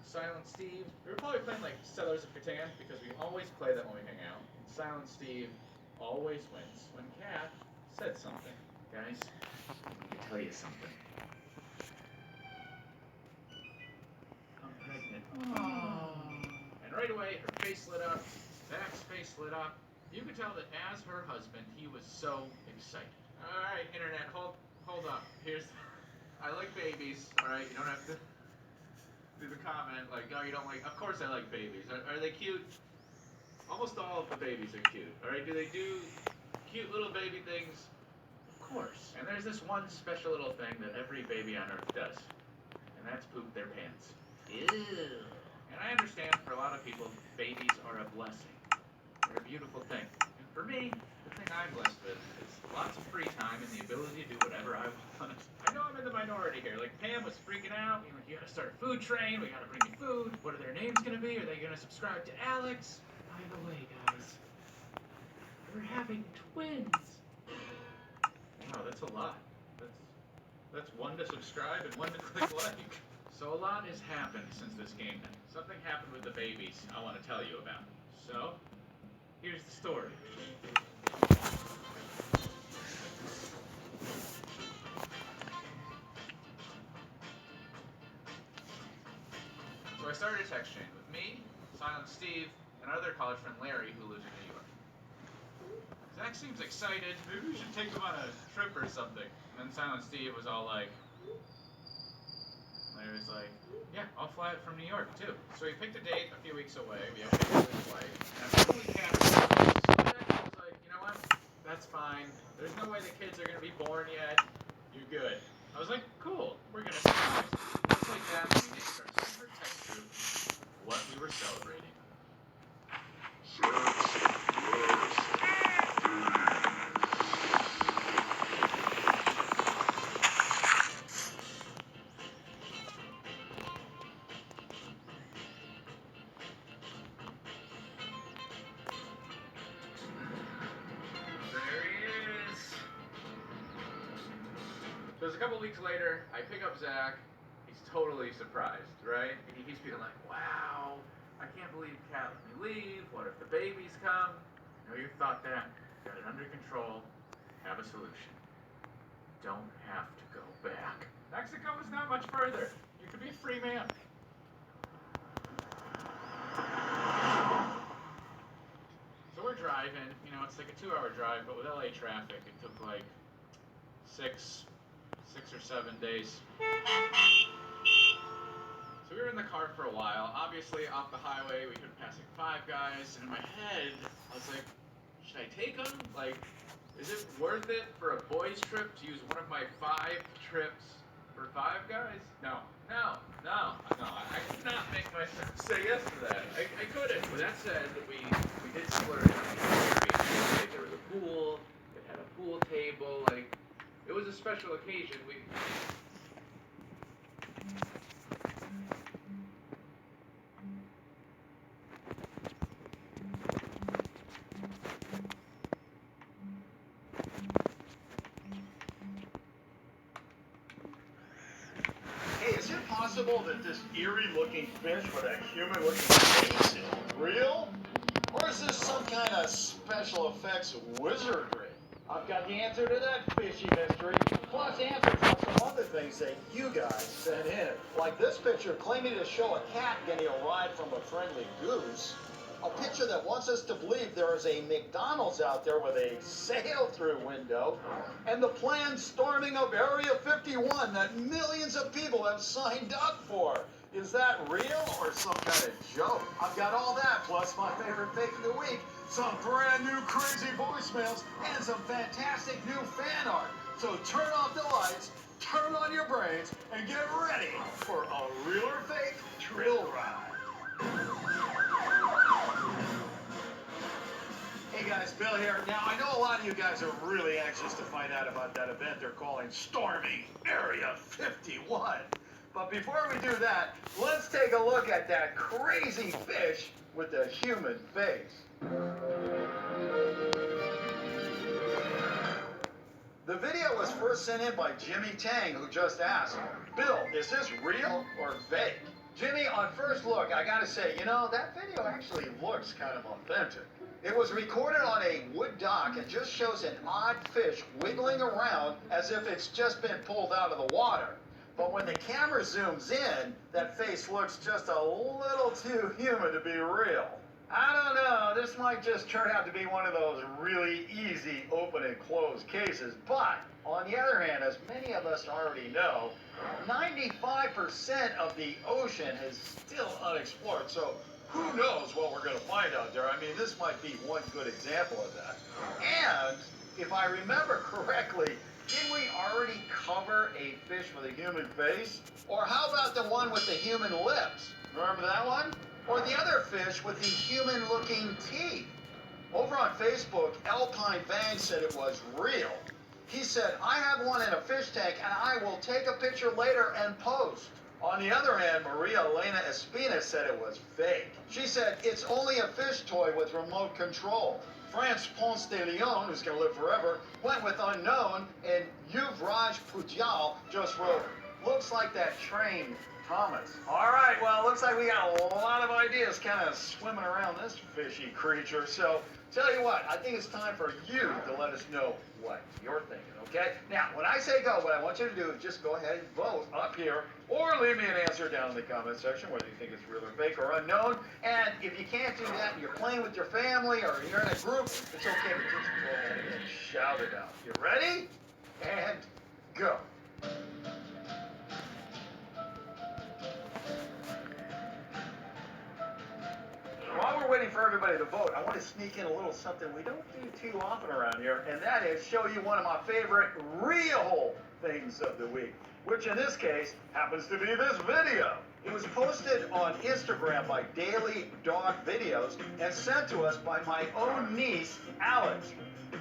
Silent Steve. We were probably playing like Settlers of Catan because we always play that when we hang out. And Silent Steve always wins when Cat said something. Guys, let me tell you something. I'm pregnant. And right away, her face lit up. Zach's face lit up. You could tell that as her husband, he was so excited. All right, internet, hold up. I like babies. All right, you don't have to do the comment like, oh, you don't like. Of course, I like babies. Are they cute? Almost all of the babies are cute. All right, do they do cute little baby things? Of course. And there's this one special little thing that every baby on Earth does, and that's poop their pants. Ew. And I understand for a lot of people, babies are a blessing. They're a beautiful thing. And for me, the thing I'm blessed with is lots of free time and the ability to do whatever I want. I know I'm in the minority here. Like Pam was freaking out. You gotta start a food train. We gotta bring you food. What are their names gonna be? Are they gonna subscribe to Alex? By the way, guys, we're having twins. Wow, that's a lot. That's one to subscribe and one to click like. So a lot has happened since this game night. Something happened with the babies I want to tell you about. So, here's the story. So I started a text chain with me, Silent Steve, and our other college friend Larry, who lives in New York. Zach seems excited. Maybe we should take him on a trip or something. And then Silent Steve was all like, Larry was like, yeah, I'll fly it from New York too. So we picked a date a few weeks away. We have a weekly flight. And then we canceled. So Zach was like, you know what? That's fine. There's no way the kids are gonna be born yet. You're good. I was like, cool. We're gonna surprise. Just like that, we named our secret text group what we were celebrating. So it's a couple weeks later, I pick up Zach. He's totally surprised, right? And he keeps being like, wow, I can't believe Cat let me leave. What if the babies come? You know, you thought that. Got it under control. Have a solution. Don't have to go back. Mexico is not much further. You could be a free man. So we're driving. You know, it's like a 2-hour drive, but with LA traffic, it took like six or 7 days. So we were in the car for a while. Obviously, off the highway, we kept passing Five Guys, and in my head, I was like, should I take them? Like, is it worth it for a boys' trip to use one of my 5 trips for Five Guys? No. I could not make myself say yes to that. I couldn't. With that said, we did splurge on the experience. Like, there was a pool. It had a pool table. Like, it was a special occasion. Hey, is it possible that this eerie-looking fish with a human-looking face is real? Or is this some kind of special effects wizardry? I've got the answer to that fishy mystery, plus answers on some other things that you guys sent in. Like this picture claiming to show a cat getting a ride from a friendly goose. A picture that wants us to believe there is a McDonald's out there with a sail-through window, and the planned storming of Area 51 that millions of people have signed up for. Is that real or some kind of joke? I've got all that, plus my favorite fake of the week, some brand new crazy voicemails, and some fantastic new fan art. So turn off the lights, turn on your brains, and get ready for a real or fake thrill ride. Hey guys, Bill here. Now, I know a lot of you guys are really anxious to find out about that event they're calling Storming Area 51. But before we do that, let's take a look at that crazy fish with the human face. The video was first sent in by Jimmy Tang, who just asked, Bill, is this real or fake? Jimmy, on on first look, I gotta say, that video actually looks kind of authentic. It was recorded on a wood dock and just shows an odd fish wiggling around as if it's just been pulled out of the water. But when the camera zooms in, that face looks just a little too human to be real. I don't know, this might just turn out to be one of those really easy open and close cases, but on the other hand, as many of us already know, 95% of the ocean is still unexplored, so who knows what we're going to find out there. I mean, this might be one good example of that. And if I remember correctly, didn't we already cover a fish with a human face? Or how about the one with the human lips? Remember that one? Or the other fish with the human-looking teeth? Over on Facebook, Alpine Vang said it was real. He said, I have one in a fish tank and I will take a picture later and post. On the other hand, Maria Elena Espina said it was fake. She said, it's only a fish toy with remote control. France Ponce de Leon, who's going to live forever, went with unknown, and Yuvraj Pujal just wrote, looks like that train Thomas. All right, well, it looks like we got a lot of ideas kind of swimming around this fishy creature. So, tell you what, I think it's time for you to let us know what you're thinking, okay? Now, when I say go, what I want you to do is just go ahead and vote up here, or leave me an answer down in the comment section, whether you think it's real or fake or unknown. And if you can't do that and you're playing with your family or you're in a group, it's okay to just go ahead and shout it out. You ready? And go. While we're waiting for everybody to vote, I want to sneak in a little something we don't do too often around here, and that is show you one of my favorite real things of the week, which in this case happens to be this video. It was posted on Instagram by Daily Dog Videos and sent to us by my own niece, Alex.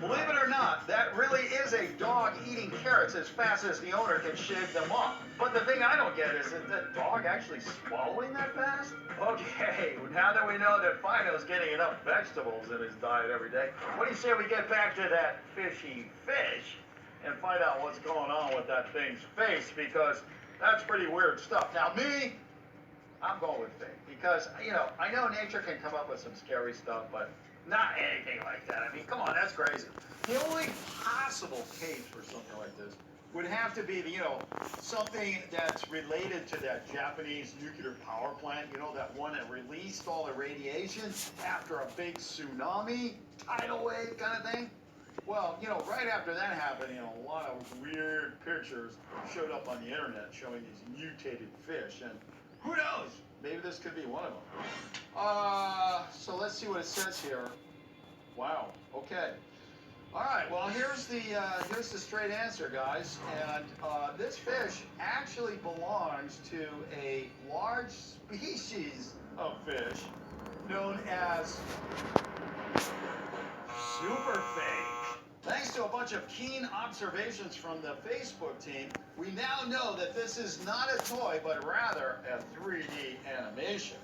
Believe it or not, that really is a dog eating carrots as fast as the owner can shave them off. But the thing I don't get is the dog actually swallowing that fast? Okay, now that we know that Fido's getting enough vegetables in his diet every day, what do you say we get back to that fishy fish and find out what's going on with that thing's face, because that's pretty weird stuff. Now me, I'm going with fake, because, I know nature can come up with some scary stuff, but not anything like that. I mean, come on, that's crazy. The only possible case for something like this would have to be, something that's related to that Japanese nuclear power plant, that one that released all the radiation after a big tsunami, tidal wave kind of thing. Well, right after that happened, a lot of weird pictures showed up on the internet showing these mutated fish, and who knows? Maybe this could be one of them. So let's see what it says here. Wow. Okay. All right. Well, here's the straight answer, guys. And this fish actually belongs to a large species of fish known as superfake. Thanks to a bunch of keen observations from the Facebook team, we now know that this is not a toy, but rather a 3D animation.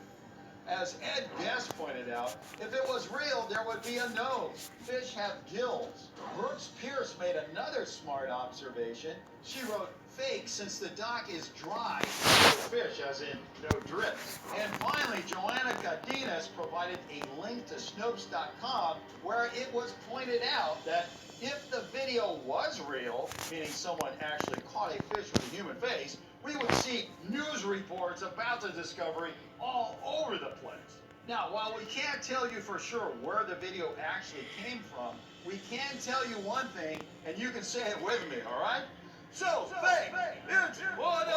As Ed Guest pointed out, if it was real, there would be a nose. Fish have gills. Brooks Pierce made another smart observation. She wrote, fake since the dock is dry. No fish, as in no drips. And finally, Joanna Godinez provided a link to Snopes.com where it was pointed out that if the video was real, meaning someone actually caught a fish with a human face, we would see news reports about the discovery all over the place. Now, while we can't tell you for sure where the video actually came from, we can tell you one thing, and you can say it with me, all right? So fake, it's funny!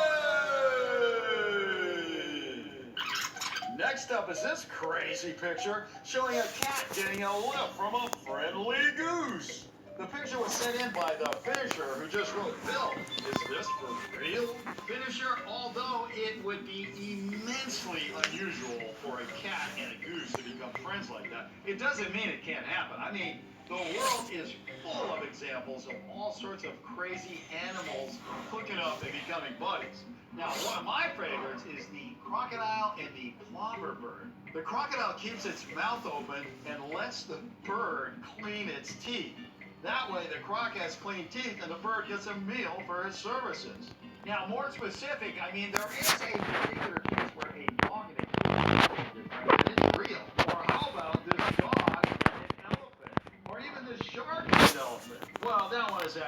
Next up is this crazy picture showing a cat getting a lift from a friendly goose. The picture was sent in by the finisher, who just wrote, Bill, is this for real? Finisher, although it would be immensely unusual for a cat and a goose to become friends like that, it doesn't mean it can't happen. I mean, the world is full of examples of all sorts of crazy animals hooking up and becoming buddies. Now, one of my favorites is the crocodile and the plover bird. The crocodile keeps its mouth open and lets the bird clean its teeth. That way, the croc has clean teeth and the bird gets a meal for his services. Now, more specific, I mean, there is a particular case where a dog and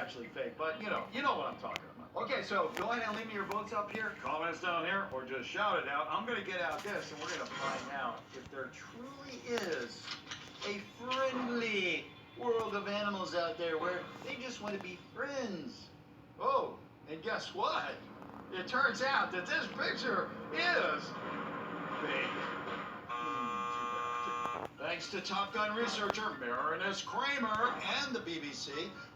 actually fake, but you know what I'm talking about. Okay, so go ahead and leave me your votes up here, comments down here, or just shout it out. I'm gonna get out this, and we're gonna find out if there truly is a friendly world of animals out there where they just want to be friends. Oh, and guess what? It turns out that this picture is fake. Thanks to Top Gun researcher Marinus Kramer and the BBC,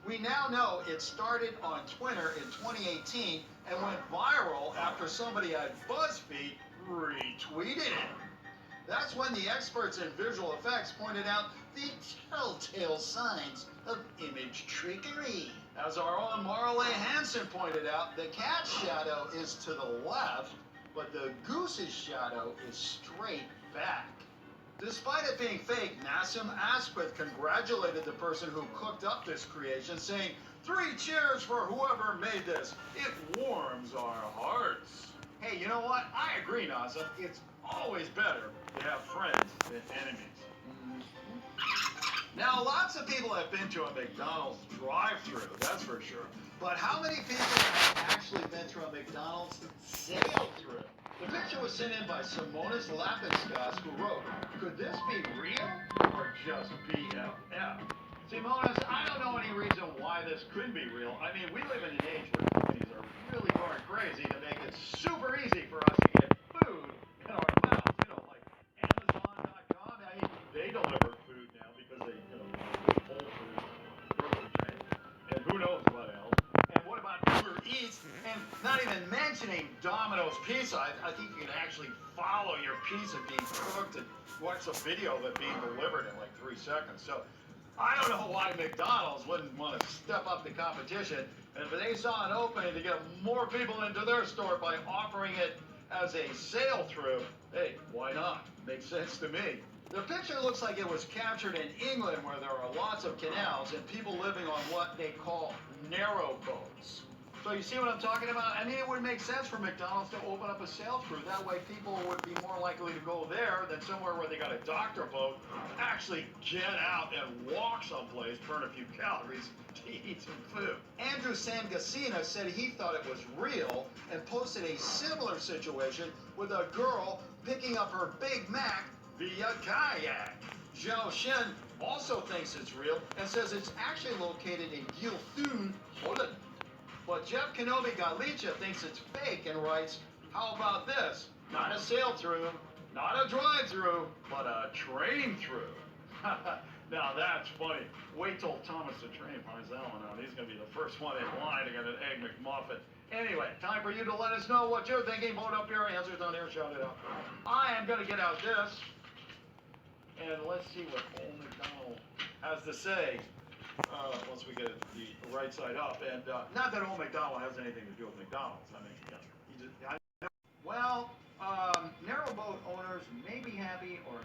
we now know it started on Twitter in 2018 and went viral after somebody at BuzzFeed retweeted it. That's when the experts in visual effects pointed out the telltale signs of image trickery. As our own Marley Hansen pointed out, the cat's shadow is to the left, but the goose's shadow is straight back. Despite it being fake, Nassim Asquith congratulated the person who cooked up this creation, saying, "3 cheers for whoever made this. It warms our hearts." Hey, you know what? I agree, Nassim. It's always better to have friends than enemies. Now, lots of people have been to a McDonald's drive-thru, that's for sure. But how many people have actually been to a McDonald's sail-thru? The picture was sent in by Simonas Lapinskas, who wrote, "Could this be real or just BFF?" Simonas, I don't know any reason why this could be real. I mean, we live in an age where companies are really going crazy to make it super easy for us to get food in our mouths. You know, like Amazon.com. I mean, they deliver food now because they, Whole Foods, grocery chain, and who knows what else. And what about Uber Eats? And not even mentioning Domino's Pizza. I think you can actually follow your pizza being cooked and watch a video of it being delivered in like 3 seconds. So I don't know why McDonald's wouldn't want to step up the competition. And if they saw an opening to get more people into their store by offering it as a sail-through, hey, why not? Makes sense to me. The picture looks like it was captured in England, where there are lots of canals and people living on what they call narrow boats. So you see what I'm talking about? I mean, it would make sense for McDonald's to open up a sail-through. That way people would be more likely to go there than somewhere where they got a doctor boat, actually get out and walk someplace, burn a few calories to eat some food. Andrew Sangassina said he thought it was real and posted a similar situation with a girl picking up her Big Mac via kayak. Zhao Shen also thinks it's real and says it's actually located in Gilthun, Holland. But Jeff Kenobi Galicia thinks it's fake and writes, "How about this? Not a sail-through, not a drive-through, but a train-through." Now that's funny. Wait till Thomas the Train finds that one out. He's going to be the first one in line to get an Egg McMuffin. Anyway, time for you to let us know what you're thinking. Vote up your answers down here. Shout it out. I am going to get out this. And let's see what Old McDonald has to say once we get the right side up. And not that Old McDonald has anything to do with McDonald's. I mean, he just, well, narrowboat owners may be happy or